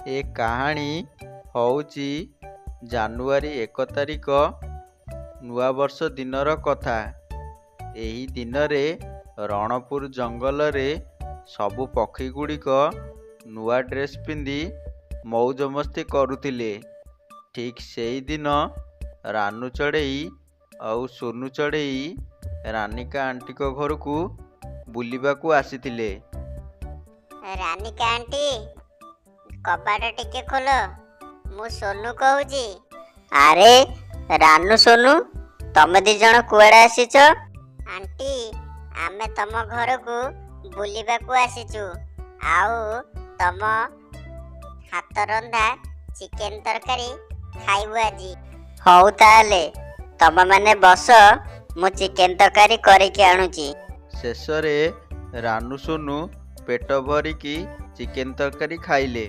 ए कहानी हौची ଜାନୁଆରୀ 1 ତାରିଖ ନୂଆବର୍ଷ ଦିନର କଥା। ଏହି ଦିନରେ ରଣପୁର ଜଙ୍ଗଲରେ ସବୁ ପକ୍ଷୀଗୁଡ଼ିକ ନୂଆ ଡ୍ରେସ୍ ପିନ୍ଧି ମଉଜ ମସ୍ତି କରୁଥିଲେ। ଠିକ୍ ସେଇଦିନ ରାନୁ ଚଢ଼େଇ ଆଉ ସୋନୁ ଚଢ଼େଇ ରାନିକା ଆଣ୍ଟିଙ୍କ ଘରକୁ ବୁଲିବାକୁ ଆସିଥିଲେ। ରାନିକା ଆଣ୍ଟି, କବାଟ ଟିକେ ଖୋଲ, ମୁଁ ସୋନୁ କହୁଛି। ଆରେ ରାନୁ ସୋନୁ, ତମେ ଦି ଜଣ କୁଆଡ଼େ ଆସିଛ? ଆଣ୍ଟି, ଆମେ ତମ ଘରକୁ ବୁଲିବାକୁ ଆସିଛୁ, ଆଉ ତମ ହାତ ରନ୍ଧା ଚିକେନ ତରକାରୀ ଖାଇବୁ ଆଜି। ହଉ ତାହେଲେ ତମେମାନେ ବସ, ମୁଁ ଚିକେନ ତରକାରୀ କରିକି ଆଣୁଛି। ଶେଷରେ ରାନୁ ସୋନୁ ପେଟ ଭରିକି ଚିକେନ ତରକାରୀ ଖାଇଲେ।